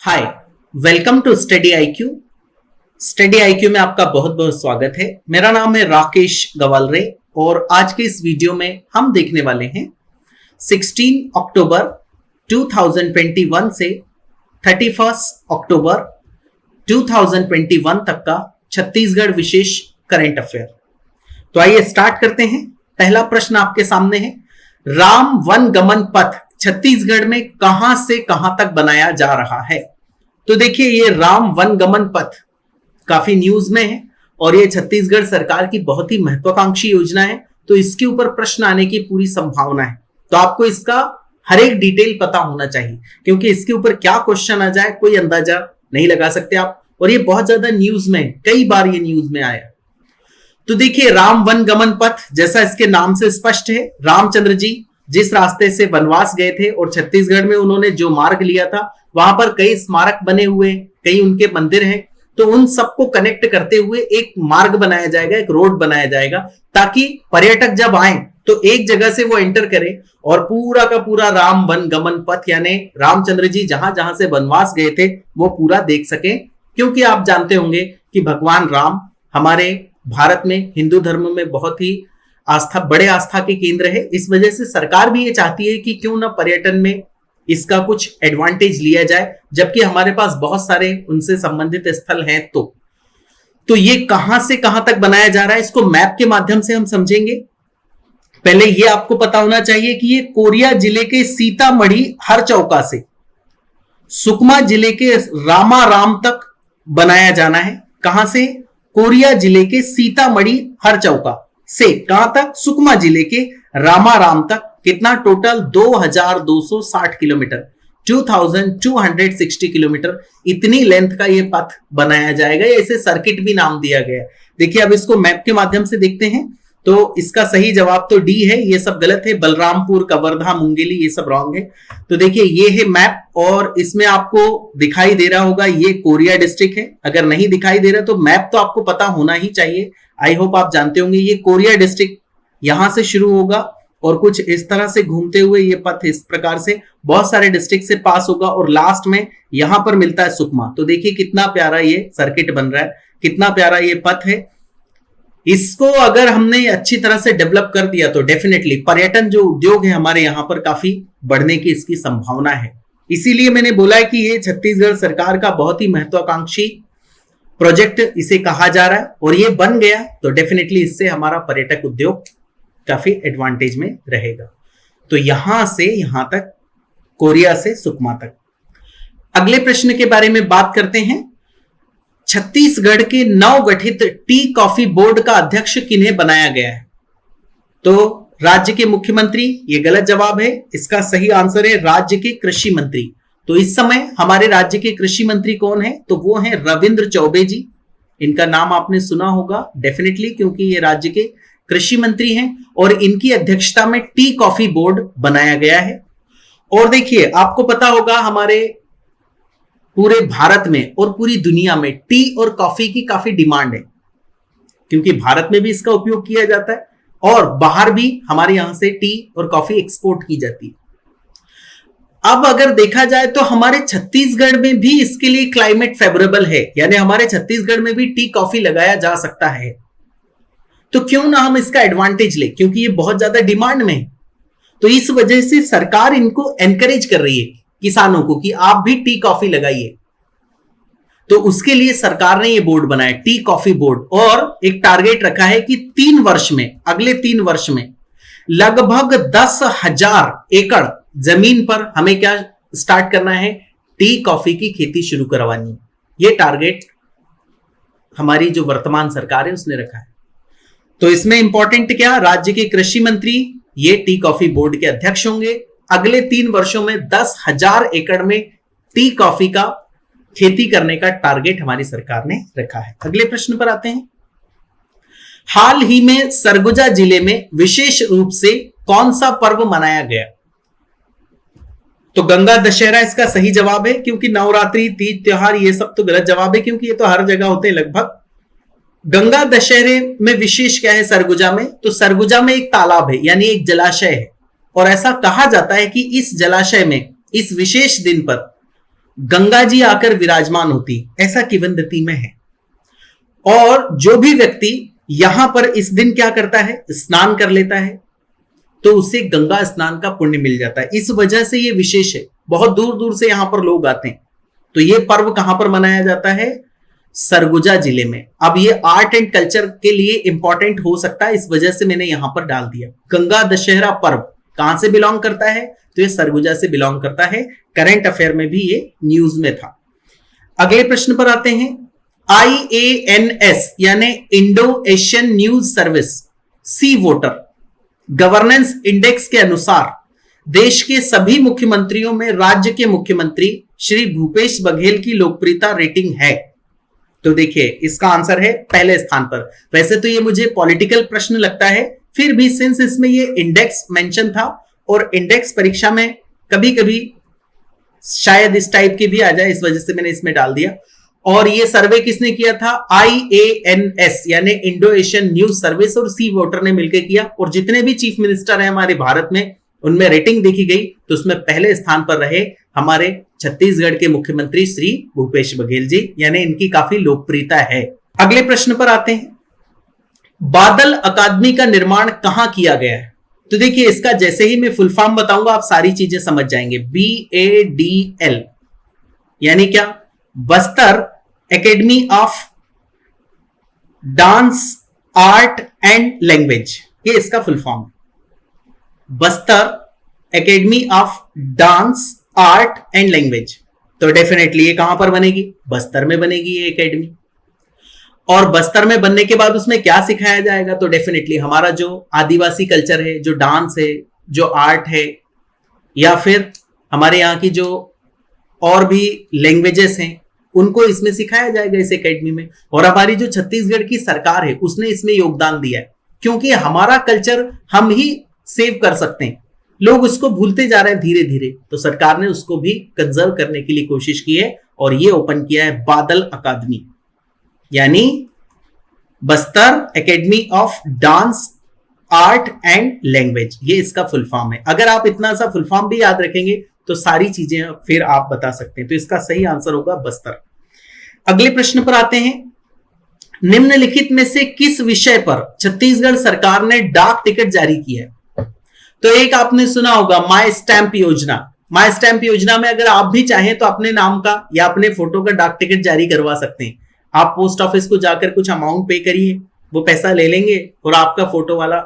Hi, welcome to study IQ. Study IQ में आपका बहुत बहुत स्वागत है। मेरा नाम है राकेश गवालरे और आज के इस वीडियो में हम देखने वाले हैं 16 अक्टूबर 2021 से 31 अक्टूबर 2021 तक का छत्तीसगढ़ विशेष करंट अफेयर। तो आइए स्टार्ट करते हैं। पहला प्रश्न आपके सामने है, राम वन गमन पथ छत्तीसगढ़ में कहां से कहां तक बनाया जा रहा है। तो देखिए, ये राम वन गमन पथ काफी न्यूज में है और ये छत्तीसगढ़ सरकार की बहुत ही महत्वाकांक्षी योजना है, तो इसके ऊपर प्रश्न आने की पूरी संभावना है। तो आपको इसका हर एक डिटेल पता होना चाहिए, क्योंकि इसके ऊपर क्या क्वेश्चन आ जाए कोई अंदाजा नहीं लगा सकते आप। और ये बहुत ज्यादा न्यूज में, कई बार ये न्यूज में आया। तो देखिए, राम वन गमन पथ जैसा इसके नाम से स्पष्ट है, रामचंद्र जी जिस रास्ते से वनवास गए थे और छत्तीसगढ़ में उन्होंने जो मार्ग लिया था, वहां पर कई स्मारक बने हुए, कई उनके मंदिर हैं। तो उन सबको कनेक्ट करते हुए एक मार्ग बनाया जाएगा, एक रोड बनाया जाएगा, ताकि पर्यटक जब आए तो एक जगह से वो एंटर करे और पूरा का पूरा राम वन गमन पथ यानी रामचंद्र जी जहां जहां से वनवास गए थे वो पूरा देख सके। क्योंकि आप जानते होंगे कि भगवान राम हमारे भारत में हिंदू धर्म में बहुत ही बड़े आस्था के केंद्र है। इस वजह से सरकार भी ये चाहती है कि क्यों ना पर्यटन में इसका कुछ एडवांटेज लिया जाए, जबकि हमारे पास बहुत सारे उनसे संबंधित स्थल हैं। तो ये कहां से कहां तक बनाया जा रहा है, इसको मैप के माध्यम से हम समझेंगे। पहले ये आपको पता होना चाहिए कि ये कोरिया जिले के सीतामढ़ी हरचौका से सुकमा जिले के रामाराम तक बनाया जाना है। कहां से? कोरिया जिले के सीतामढ़ी हरचौका से कहां तक? सुकमा जिले के रामाराम तक। कितना? Total 2260 kilometre, 2260 kilometre. इतनी लेंथ का ये पथ बनाया जाएगा, या इसे सर्किट भी नाम दिया गया है। देखिए, अब इसको मैप के माध्यम से देखते हैं। तो इसका सही जवाब तो डी है, ये सब गलत है। बलरामपुर, कवर्धा, मुंगेली ये सब रॉन्ग है। तो देखिए, ये है मैप और इसमें आपको दिखाई दे रहा होगा ये कोरिया डिस्ट्रिक्ट है। अगर नहीं दिखाई दे रहा तो मैप तो आपको पता होना ही चाहिए। आई होप आप जानते होंगे ये कोरिया डिस्ट्रिक्ट यहां से शुरू होगा और कुछ इस तरह से घूमते हुए ये पथ इस प्रकार से बहुत सारे डिस्ट्रिक्ट से पास होगा और लास्ट में यहां पर मिलता है सुकमा। तो देखिए कितना प्यारा ये सर्किट बन रहा है, कितना प्यारा ये पथ है। इसको अगर हमने अच्छी तरह से डेवलप कर दिया तो डेफिनेटली पर्यटन जो उद्योग है हमारे यहां पर काफी बढ़ने की इसकी संभावना है। इसीलिए मैंने बोला है कि ये छत्तीसगढ़ सरकार का बहुत ही महत्वाकांक्षी प्रोजेक्ट इसे कहा जा रहा है, और ये बन गया तो डेफिनेटली इससे हमारा पर्यटक उद्योग काफी एडवांटेज में रहेगा। तो यहां से यहां तक, कोरिया से सुकमा तक। अगले प्रश्न के बारे में बात करते हैं। छत्तीसगढ़ के नवगठित टी कॉफी बोर्ड का अध्यक्ष किन्हें बनाया गया है? तो राज्य के मुख्यमंत्री, ये गलत जवाब है। इसका सही आंसर है राज्य के कृषि मंत्री। तो इस समय हमारे राज्य के कृषि मंत्री कौन है? तो वो हैं रविंद्र चौबे जी। इनका नाम आपने सुना होगा डेफिनेटली, क्योंकि ये राज्य के कृषि मंत्री हैं और इनकी अध्यक्षता में टी कॉफी बोर्ड बनाया गया है। और देखिए, आपको पता होगा हमारे पूरे भारत में और पूरी दुनिया में टी और कॉफी की काफी डिमांड है, क्योंकि भारत में भी इसका उपयोग किया जाता है और बाहर भी हमारे यहां से टी और कॉफी एक्सपोर्ट की जाती है। अब अगर देखा जाए तो हमारे छत्तीसगढ़ में भी इसके लिए क्लाइमेट फेवरेबल है, यानी हमारे छत्तीसगढ़ में भी टी कॉफी लगाया जा सकता है। तो क्यों ना हम इसका एडवांटेज ले, क्योंकि ये बहुत ज्यादा डिमांड में है। तो इस वजह से सरकार इनको एनकरेज कर रही है किसानों को कि आप भी टी कॉफी लगाइए। तो उसके लिए सरकार ने ये बोर्ड बनाया, टी कॉफी बोर्ड, और एक टारगेट रखा है कि 3 वर्ष में, अगले 3 वर्ष में लगभग 10,000 एकड़ जमीन पर हमें क्या स्टार्ट करना है? टी कॉफी की खेती शुरू करवानी है। ये टारगेट हमारी जो वर्तमान सरकार है उसने रखा है। तो इसमें इंपॉर्टेंट क्या? राज्य के कृषि मंत्री ये टी कॉफी बोर्ड के अध्यक्ष होंगे। अगले 3 वर्षों में 10,000 एकड़ में टी कॉफी का खेती करने का टारगेट हमारी सरकार ने रखा है। अगले प्रश्न पर आते हैं। हाल ही में सरगुजा जिले में विशेष रूप से कौन सा पर्व मनाया गया? तो गंगा दशहरा इसका सही जवाब है, क्योंकि नवरात्रि, तीज त्योहार ये सब तो गलत जवाब है, क्योंकि ये तो हर जगह होते हैं लगभग। गंगा दशहरे में विशेष क्या है सरगुजा में? तो सरगुजा में एक तालाब है, यानी एक जलाशय है, और ऐसा कहा जाता है कि इस जलाशय में इस विशेष दिन पर गंगा जी आकर विराजमान होती, ऐसा किंवदंती में है। और जो भी व्यक्ति यहां पर इस दिन क्या करता है, स्नान कर लेता है, तो उसे गंगा स्नान का पुण्य मिल जाता है। इस वजह से ये विशेष है, बहुत दूर दूर से यहां पर लोग आते हैं। तो ये पर्व कहां पर मनाया जाता है, सरगुजा जिले में। अब ये आर्ट एंड कल्चर के लिए इंपॉर्टेंट हो सकता है, इस वजह से मैंने यहां पर डाल दिया। गंगा दशहरा पर्व कहां से बिलोंग करता है, तो ये सरगुजा से बिलोंग करता है। करंट अफेयर में भी ये न्यूज में था। अगले प्रश्न पर आते हैं। IANS यानी Indo Asian news service C voter governance index के अनुसार देश के सभी मुख्यमंत्रियों में राज्य के मुख्यमंत्री श्री भूपेश बघेल की लोकप्रियता रेटिंग है। तो देखिए इसका आंसर है पहले स्थान पर। वैसे तो ये मुझे पॉलिटिकल प्रश्न लगता है, फिर भी सिंस इसमें ये इंडेक्स मेंशन था और इंडेक्स परीक्षा में कभी कभी शायद इस टाइप की भी आ जाए, इस वजह से मैंने इसमें डाल दिया। और ये सर्वे किसने किया था, IANS यानी इंडो एशियन न्यूज सर्विस और सी वोटर ने मिलकर किया। और जितने भी चीफ मिनिस्टर हैं हमारे भारत में, उनमें रेटिंग देखी गई तो उसमें पहले स्थान पर रहे हमारे छत्तीसगढ़ के मुख्यमंत्री श्री भूपेश बघेल जी, यानी इनकी काफी लोकप्रियता है। अगले प्रश्न पर आते हैं। बादल अकादमी का निर्माण कहां किया गया है, तो देखिए इसका जैसे ही मैं फुल फॉर्म बताऊंगा आप सारी चीजें समझ जाएंगे। BADL यानी क्या, Bastar academy of dance art and language, ये इसका full form. Bastar academy of dance art and language, तो डेफिनेटली ये कहां पर बनेगी, बस्तर में बनेगी ये एकेडमी। और बस्तर में बनने के बाद उसमें क्या सिखाया जाएगा, तो डेफिनेटली हमारा जो आदिवासी कल्चर है, जो डांस है, जो आर्ट है, या फिर हमारे यहाँ की जो और भी लैंग्वेजेस हैं उनको इसमें सिखाया जाएगा इस एकेडमी में। और हमारी जो छत्तीसगढ़ की सरकार है उसने इसमें योगदान दिया है, क्योंकि हमारा कल्चर हम ही सेव कर सकते हैं। लोग उसको भूलते जा रहे हैं धीरे धीरे, तो सरकार ने उसको भी कंजर्व करने के लिए कोशिश की है और ये ओपन किया है बादल अकादमी, यानी Bastar academy of dance art and language, ये इसका फुल फॉर्म है। अगर आप इतना सा फुल फॉर्म भी याद रखेंगे तो सारी चीजें फिर आप बता सकते हैं। तो इसका सही आंसर होगा बस्तर। अगले प्रश्न पर आते हैं। निम्नलिखित में से किस विषय पर छत्तीसगढ़ सरकार ने डाक टिकट जारी किया है, तो एक आपने सुना होगा माई स्टैंप योजना। माई स्टैंप योजना में अगर आप भी चाहें तो अपने नाम का या अपने फोटो का डाक टिकट जारी करवा सकते हैं। आप पोस्ट ऑफिस को जाकर कुछ अमाउंट पे करिए, वो पैसा ले लेंगे और आपका फोटो वाला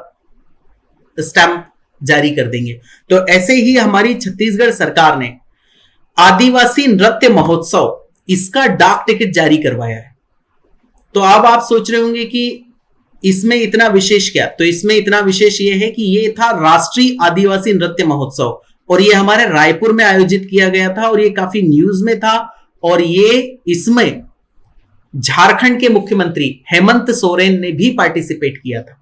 स्टैंप जारी कर देंगे। तो ऐसे ही हमारी छत्तीसगढ़ सरकार ने आदिवासी नृत्य महोत्सव, इसका डाक टिकट जारी करवाया है। तो अब आप सोच रहे होंगे कि इसमें इतना विशेष क्या, तो इसमें इतना विशेष ये है कि ये था राष्ट्रीय आदिवासी नृत्य महोत्सव और ये हमारे रायपुर में आयोजित किया गया था और ये काफी न्यूज में था। और ये इसमें झारखंड के मुख्यमंत्री हेमंत सोरेन ने भी पार्टिसिपेट किया था,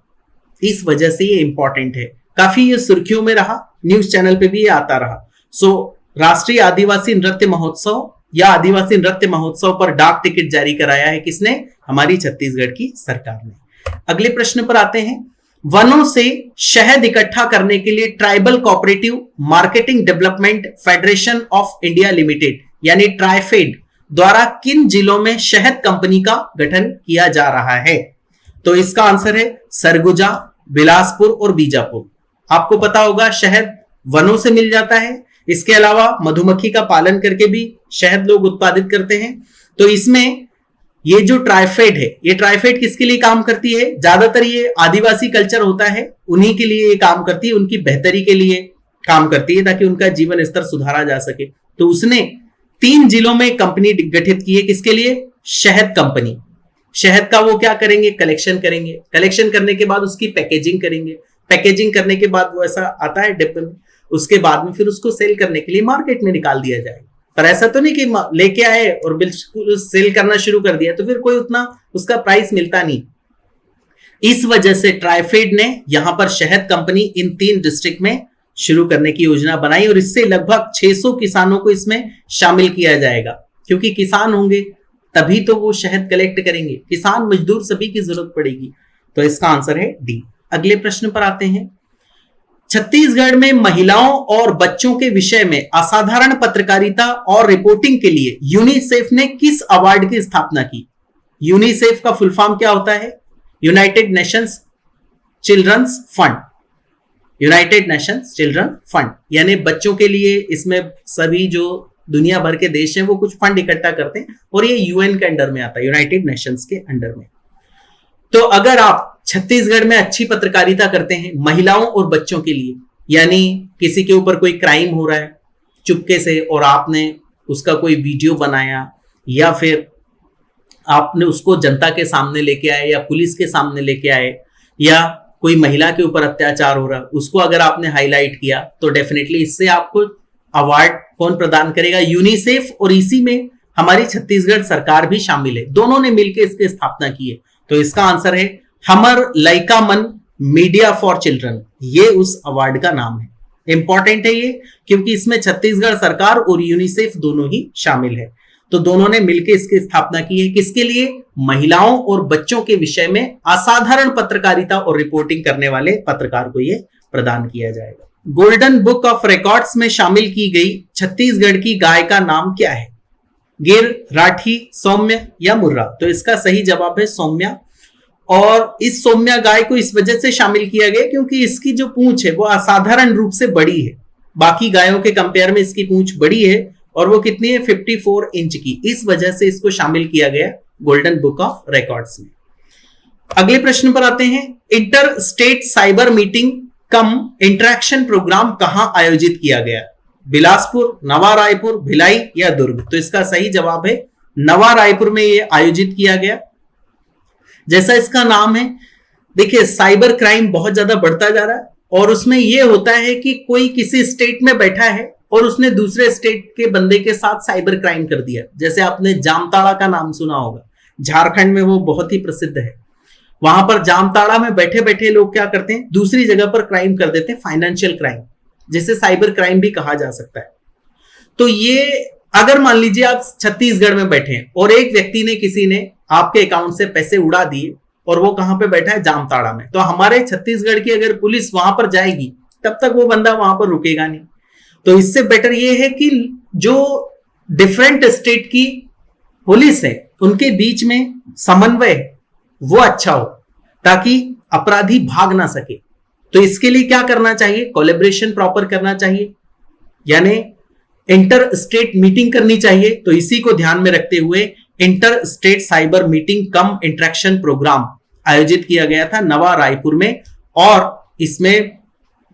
इस वजह से ये इंपॉर्टेंट है। काफी ये सुर्खियों में रहा, न्यूज चैनल पे भी ये आता रहा। सो राष्ट्रीय आदिवासी नृत्य महोत्सव या आदिवासी नृत्य महोत्सव पर डाक टिकट जारी कराया है किसने, हमारी छत्तीसगढ़ की सरकार ने। अगले प्रश्न पर आते हैं। वनों से शहद इकट्ठा करने के लिए tribal cooperative marketing development federation of India limited यानी ट्राइफेड द्वारा किन जिलों में शहद कंपनी का गठन किया जा रहा है, तो इसका आंसर है सरगुजा, बिलासपुर और बीजापुर। आपको पता होगा शहद वनों से मिल जाता है, इसके अलावा मधुमक्खी का पालन करके भी शहद लोग उत्पादित करते हैं। तो इसमें ये जो ट्राइफेड है, ये ट्राइफेड किसके लिए काम करती है, ज्यादातर ये आदिवासी कल्चर होता है उन्हीं के लिए ये काम करती है, उनकी बेहतरी के लिए काम करती है ताकि उनका जीवन स्तर सुधारा जा सके। तो उसने 3 जिलों में कंपनी गठित की है, किसके लिए, शहद कंपनी। शहद का वो क्या करेंगे, कलेक्शन करेंगे, कलेक्शन करने के बाद उसकी पैकेजिंग करेंगे, पैकेजिंग करने के बाद वो ऐसा आता है डिब्बे में, उसके बाद में फिर उसको सेल करने के लिए मार्केट में निकाल दिया जाएगा। पर ऐसा तो नहीं कि लेके आए और बिल्कुल सेल करना शुरू कर दिया तो फिर कोई उतना उसका प्राइस मिलता नहीं। इस वजह से ट्राइफेड ने यहां पर शहद कंपनी इन 3 डिस्ट्रिक्ट में शुरू करने की योजना बनाई और इससे लगभग 600 किसानों को इसमें शामिल किया जाएगा, क्योंकि किसान होंगे तभी तो वो शहद कलेक्ट करेंगे, किसान मजदूर सभी की जरूरत पड़ेगी। तो इसका आंसर है डी। अगले प्रश्न पर आते हैं। छत्तीसगढ़ में महिलाओं और बच्चों के विषय में असाधारण पत्रकारिता और रिपोर्टिंग के लिए यूनिसेफ ने किस अवार्ड की स्थापना की? यूनिसेफ का फुल फॉर्म क्या होता है? United Nations children's fund. United Nations children fund यानी बच्चों के लिए, इसमें सभी जो दुनिया भर के देश हैं वो कुछ फंड इकट्ठा करते हैं और ये यूएन के अंडर में आता है, यूनाइटेड नेशंस के अंडर में। तो अगर आप छत्तीसगढ़ में अच्छी पत्रकारिता करते हैं महिलाओं और बच्चों के लिए, यानी किसी के ऊपर कोई क्राइम हो रहा है चुपके से और आपने उसका कोई वीडियो बनाया या फिर आपने उसको जनता के सामने लेके आए या पुलिस के सामने लेके आए, या कोई महिला के ऊपर अत्याचार हो रहा है उसको अगर आपने हाईलाइट किया, तो डेफिनेटली इससे आपको अवार्ड कौन प्रदान करेगा? यूनिसेफ। और इसी में हमारी छत्तीसगढ़ सरकार भी शामिल है, दोनों ने मिलकर इसकी स्थापना की है। तो इसका आंसर है हमर लइका मन मीडिया फॉर चिल्ड्रन, ये उस अवार्ड का नाम है। इंपॉर्टेंट है ये क्योंकि इसमें छत्तीसगढ़ सरकार और यूनिसेफ दोनों ही शामिल है। तो दोनों ने मिलकर इसकी स्थापना की है। किसके लिए? महिलाओं और बच्चों के विषय में असाधारण पत्रकारिता और रिपोर्टिंग करने वाले पत्रकार को यह प्रदान किया जाएगा। गोल्डन बुक ऑफ रिकॉर्ड्स में शामिल की गई छत्तीसगढ़ की गाय का नाम क्या है? गिर, राठी, सौम्य या मुर्रा? तो इसका सही जवाब है सौम्या। और इस सौम्या गाय को इस वजह से शामिल किया गया क्योंकि इसकी जो पूंछ है वो असाधारण रूप से बड़ी है, बाकी गायों के कंपेयर में इसकी पूंछ बड़ी है और वो कितनी है? 54 इंच की। इस वजह से इसको शामिल किया गया गोल्डन बुक ऑफ रिकॉर्ड्स में। अगले प्रश्न पर आते हैं। इंटर स्टेट साइबर मीटिंग कम इंटरेक्शन प्रोग्राम कहां आयोजित किया गया? बिलासपुर, नवा रायपुर, भिलाई या दुर्ग? तो इसका सही जवाब है नवा रायपुर में यह आयोजित किया गया। जैसा इसका नाम है, देखिए साइबर क्राइम बहुत ज्यादा बढ़ता जा रहा है और उसमें यह होता है कि कोई किसी स्टेट में बैठा है और उसने दूसरे स्टेट के बंदे के साथ साइबर क्राइम कर दिया। जैसे आपने जामताड़ा का नाम सुना होगा, झारखंड में वो बहुत ही प्रसिद्ध है। वहां पर जामताड़ा में बैठे बैठे लोग क्या करते हैं? दूसरी जगह पर क्राइम कर देते हैं, फाइनेंशियल क्राइम, जिसे साइबर क्राइम भी कहा जा सकता है। तो ये अगर मान लीजिए आप छत्तीसगढ़ में बैठे हैं और एक व्यक्ति ने, किसी ने आपके अकाउंट से पैसे उड़ा दिए और वो कहां पे बैठा है? जामताड़ा में। तो हमारे छत्तीसगढ़ की अगर पुलिस वहां पर जाएगी तब तक वो बंदा वहां पर रुकेगा नहीं। तो इससे बेटर ये है कि जो डिफरेंट स्टेट की पुलिस है उनके बीच में समन्वय वो अच्छा हो ताकि अपराधी भाग ना सके। तो इसके लिए क्या करना चाहिए? कोलैबोरेशन प्रॉपर करना चाहिए, यानी इंटर स्टेट मीटिंग करनी चाहिए। तो इसी को ध्यान में रखते हुए इंटर स्टेट साइबर मीटिंग कम इंटरेक्शन प्रोग्राम आयोजित किया गया था नवा रायपुर में, और इसमें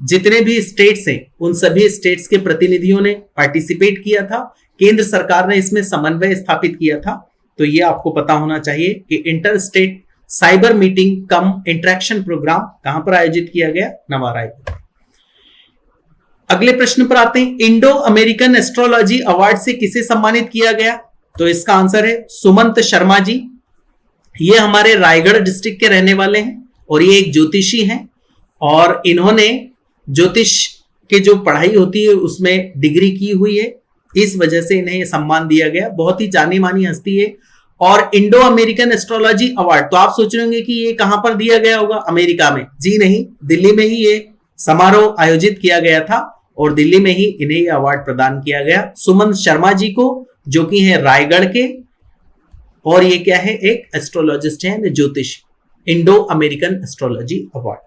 जितने भी स्टेट्स हैं उन सभी स्टेट्स के प्रतिनिधियों ने पार्टिसिपेट किया था। केंद्र सरकार ने इसमें समन्वय स्थापित किया था। तो ये आपको पता होना चाहिए कि इंटर स्टेट साइबर मीटिंग कम इंटरेक्शन प्रोग्राम कहां पर आयोजित किया गया? नवा रायपुर। अगले प्रश्न पर आते हैं। इंडो अमेरिकन एस्ट्रोलॉजी अवार्ड से किसे सम्मानित किया गया? तो इसका आंसर है सुमंत शर्मा जी। ये हमारे रायगढ़ डिस्ट्रिक्ट के रहने वाले हैं और ये एक ज्योतिषी हैं और इन्होंने ज्योतिष की जो पढ़ाई होती है उसमें डिग्री की हुई है, इस वजह से इन्हें यह सम्मान दिया गया। बहुत ही जानी मानी हस्ती है। और इंडो अमेरिकन एस्ट्रोलॉजी अवार्ड, तो आप सोच रहे होंगे कि ये कहां पर दिया गया होगा? अमेरिका में। जी नहीं, दिल्ली में ही ये समारोह आयोजित किया गया था और दिल्ली में ही इन्हें यह अवार्ड प्रदान किया गया सुमंत शर्मा जी को, जो कि है रायगढ़ के, और ये क्या है? एक एस्ट्रोलॉजिस्ट है, ज्योतिष। Indo American astrology award.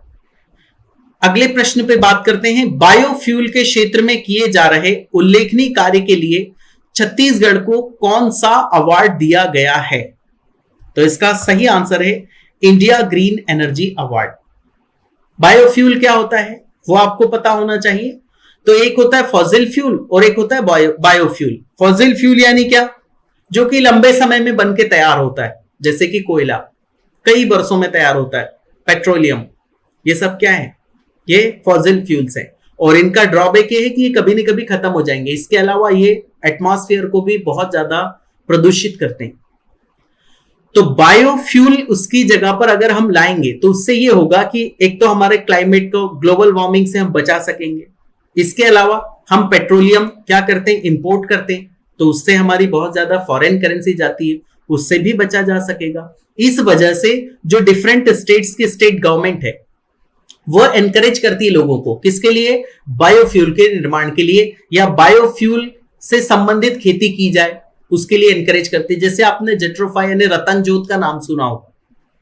अगले प्रश्न पे बात करते हैं। बायोफ्यूल के क्षेत्र में किए जा रहे उल्लेखनीय कार्य के लिए छत्तीसगढ़ को कौन सा अवार्ड दिया गया है? तो इसका सही आंसर है India green energy award. Biofuel क्या होता है वो आपको पता होना चाहिए। तो एक होता है फॉसिल फ्यूल और एक होता है बायोफ्यूल। फॉसिल फ्यूल यानी क्या? जो कि लंबे समय में बन के तैयार होता है, जैसे कि कोयला कई वर्षों में तैयार होता है, पेट्रोलियम, ये सब क्या है? ये फॉसिल फ्यूल्स हैं और इनका ड्रॉबैक ये है कि ये कभी न कभी खत्म हो जाएंगे। इसके अलावा ये एटमॉस्फेयर को भी बहुत ज्यादा प्रदूषित करते हैं। तो बायोफ्यूल उसकी जगह पर अगर हम लाएंगे तो उससे ये होगा कि एक तो हमारे क्लाइमेट को, ग्लोबल वार्मिंग से हम बचा सकेंगे। इसके अलावा हम पेट्रोलियम क्या करते हैं? इंपोर्ट करते हैं, तो उससे हमारी बहुत ज्यादा फॉरेन करेंसी जाती है, उससे भी बचा जा सकेगा। इस वजह से जो डिफरेंट स्टेट्स की स्टेट गवर्नमेंट है वो एनकरेज करती है लोगों को, किसके लिए? बायोफ्यूल के निर्माण के लिए, या बायोफ्यूल से संबंधित खेती की जाए उसके लिए एनकरेज करती है। जैसे आपने जेट्रोफा यानी रतन जोत का नाम सुना होगा,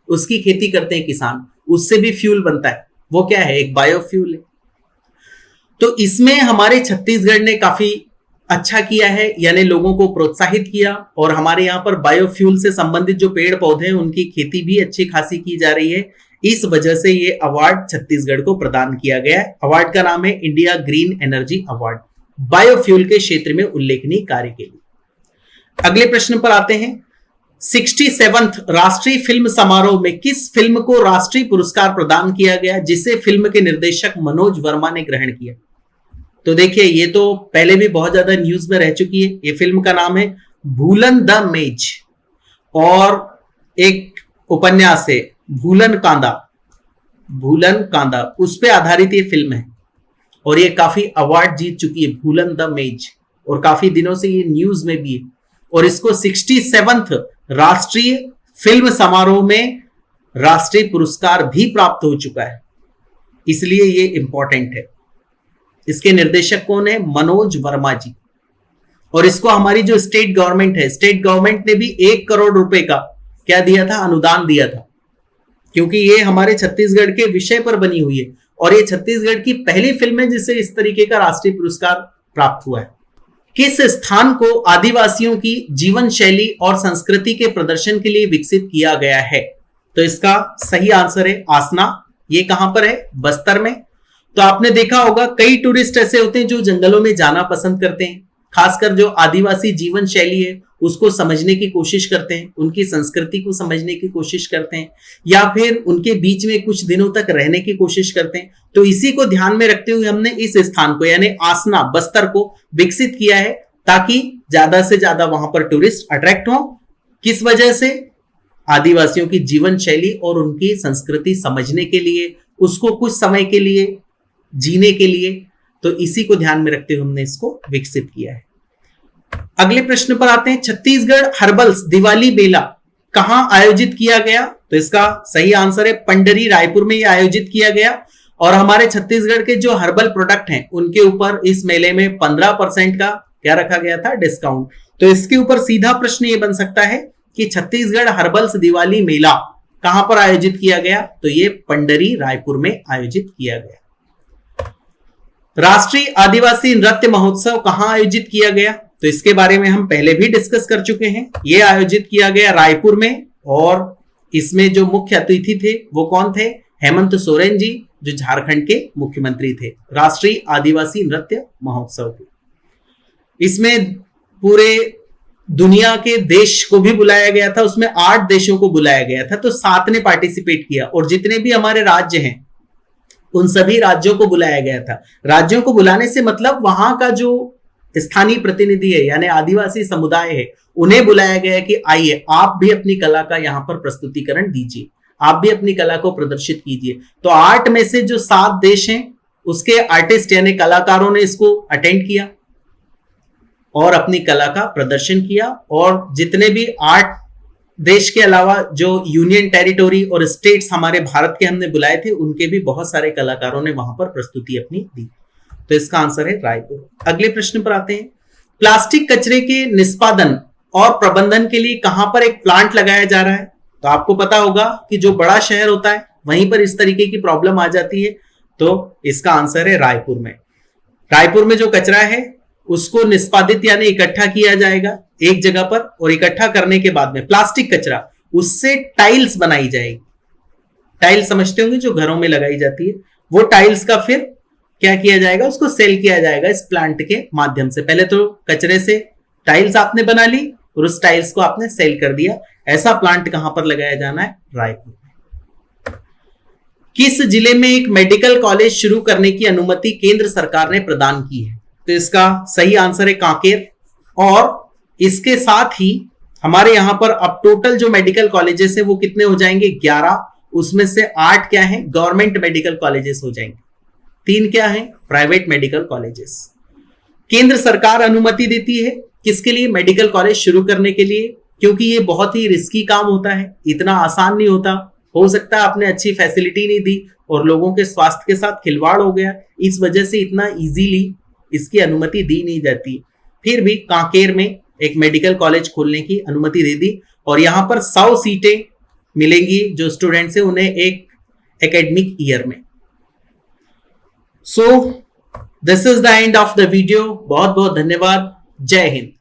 उसकी खेती करते हैं किसान, उससे भी फ्यूल बनता है। वो क्या है? एक बायोफ्यूल है। तो इसमें हमारे छत्तीसगढ़ ने काफी अच्छा किया है, यानी लोगों को प्रोत्साहित किया, और हमारे यहाँ पर बायोफ्यूल से संबंधित जो पेड़ पौधे हैं उनकी खेती भी अच्छी खासी की जा रही है। इस वजह से ये अवार्ड छत्तीसगढ़ को प्रदान किया गया है। अवार्ड का नाम है India green energy award, biofuel के क्षेत्र में उल्लेखनीय कार्य के लिए। अगले प्रश्न पर आते हैं। 67th राष्ट्रीय फिल्म समारोह में किस फिल्म को राष्ट्रीय पुरस्कार प्रदान किया गया, जिसे फिल्म के निर्देशक मनोज वर्मा ने ग्रहण किया? तो देखिए, ये तो पहले भी बहुत ज्यादा न्यूज में रह चुकी है। ये फिल्म का नाम है भूलन द मेज, और एक उपन्यास है भूलन कांदा, उस पे आधारित ये फिल्म है, और ये काफी अवार्ड जीत चुकी है भूलन द मेज, और काफी दिनों से ये न्यूज में भी है। और इसको 67th राष्ट्रीय फिल्म समारोह में राष्ट्रीय पुरस्कार भी प्राप्त हो चुका है, इसलिए ये इंपॉर्टेंट है। इसके निर्देशक कौन है? मनोज वर्मा जी। और इसको हमारी जो स्टेट गवर्नमेंट है, स्टेट गवर्नमेंट ने भी 1 करोड़ रुपए का क्या दिया था? अनुदान दिया था, क्योंकि ये हमारे छत्तीसगढ़ के विषय पर बनी हुई है, और ये छत्तीसगढ़ की पहली फिल्म है जिसे इस तरीके का राष्ट्रीय पुरस्कार प्राप्त हुआ है। किस स्थान को आदिवासियों की जीवन शैली और संस्कृति के प्रदर्शन के लिए विकसित किया गया है? तो इसका सही आंसर है आसना। ये कहां पर है? बस्तर में। तो आपने देखा होगा कई टूरिस्ट ऐसे होते हैं जो जंगलों में जाना पसंद करते हैं, खासकर जो आदिवासी जीवन शैली है उसको समझने की कोशिश करते हैं, उनकी संस्कृति को समझने की कोशिश करते हैं, या फिर उनके बीच में कुछ दिनों तक रहने की कोशिश करते हैं। तो इसी को ध्यान में रखते हुए हमने इस स्थान को यानी आसना बस्तर को विकसित किया है, ताकि ज्यादा से ज्यादा वहां पर टूरिस्ट अट्रैक्ट हो। किस वजह से? आदिवासियों की जीवन शैली और उनकी संस्कृति समझने के लिए, उसको कुछ समय के लिए जीने के लिए। तो इसी को ध्यान में रखते हुए हमने इसको विकसित किया है। अगले प्रश्न पर आते हैं। छत्तीसगढ़ हर्बल्स दिवाली मेला कहां आयोजित किया गया? तो इसका सही आंसर है पंडरी, रायपुर में यह आयोजित किया गया। और हमारे छत्तीसगढ़ के जो हर्बल प्रोडक्ट हैं उनके ऊपर इस मेले में 15% का क्या रखा गया था? डिस्काउंट। तो इसके ऊपर सीधा प्रश्न ये बन सकता है कि छत्तीसगढ़ हर्बल्स दिवाली मेला कहां पर आयोजित किया गया? तो ये पंडरी, रायपुर में आयोजित किया गया। राष्ट्रीय आदिवासी नृत्य महोत्सव कहां आयोजित किया गया? तो इसके बारे में हम पहले भी डिस्कस कर चुके हैं। यह आयोजित किया गया रायपुर में, और इसमें जो मुख्य अतिथि थे वो कौन थे? हेमंत सोरेन जी, जो झारखंड के मुख्यमंत्री थे। राष्ट्रीय आदिवासी नृत्य महोत्सव के इसमें पूरे दुनिया के देश को भी बुलाया गया था, उसमें 8 देशों को बुलाया गया था, तो 7 ने पार्टिसिपेट किया, और जितने भी हमारे राज्य हैं उन सभी राज्यों को बुलाया गया था। राज्यों को बुलाने से मतलब वहां का जो स्थानीय प्रतिनिधि है यानी आदिवासी समुदाय है, उन्हें बुलाया गया है कि आइए आप भी अपनी कला का यहाँ पर प्रस्तुतिकरण दीजिए, आप भी अपनी कला को प्रदर्शित कीजिए। तो 8 में से जो 7 देश हैं उसके आर्टिस्ट यानी कलाकारों ने इसको अटेंड किया और अपनी कला का प्रदर्शन किया, और जितने भी 8 देश के अलावा जो यूनियन टेरिटोरी और स्टेट्स हमारे भारत के हमने बुलाए थे, उनके भी बहुत सारे कलाकारों ने वहां पर प्रस्तुति अपनी दी। तो इसका आंसर है रायपुर। अगले प्रश्न पर आते हैं। प्लास्टिक कचरे के निष्पादन और प्रबंधन के लिए कहां पर एक प्लांट लगाया जा रहा है? तो आपको पता होगा कि जो बड़ा शहर होता है वहीं पर इस तरीके की प्रॉब्लम आ जाती है, तो इसका आंसर है रायपुर में। रायपुर में जो कचरा है उसको निष्पादित यानी इकट्ठा किया जाएगा एक जगह पर, और इकट्ठा करने के बाद में प्लास्टिक कचरा, उससे टाइल्स बनाई जाएगी। टाइल्स समझते होंगे जो घरों में लगाई जाती है, वो टाइल्स का फिर क्या किया जाएगा? उसको सेल किया जाएगा इस प्लांट के माध्यम से। पहले तो कचरे से टाइल्स आपने बना ली और उस टाइल्स को आपने सेल कर दिया। ऐसा प्लांट कहां पर लगाया जाना है? रायपुर में। किस जिले में एक मेडिकल कॉलेज शुरू करने की अनुमति केंद्र सरकार ने प्रदान की है? तो इसका सही आंसर है कांकेर। और इसके साथ ही हमारे यहां पर अब टोटल जो मेडिकल कॉलेजेस है वो कितने हो जाएंगे? 11। उसमें से 8 क्या है? गवर्नमेंट मेडिकल कॉलेजेस हो जाएंगे। 3 क्या है? Private medical colleges. केंद्र सरकार अनुमति देती है किसके लिए? मेडिकल कॉलेज शुरू करने के लिए, क्योंकि ये बहुत ही रिस्की काम होता है, इतना आसान नहीं होता। हो सकता है आपने अच्छी फैसिलिटी नहीं दी और लोगों के स्वास्थ्य के साथ खिलवाड़ हो गया। इस वजह से इतना इजीली इसकी अनुमति दी नहीं जाती। फिर भी कांकेर में एक मेडिकल कॉलेज खोलने की अनुमति दे दी और यहां पर 100 सीटें मिलेंगी जो स्टूडेंट्स है उन्हें एक एकेडमिक ईयर में। So this is the end of the video. बहुत बहुत धन्यवाद। जय हिंद।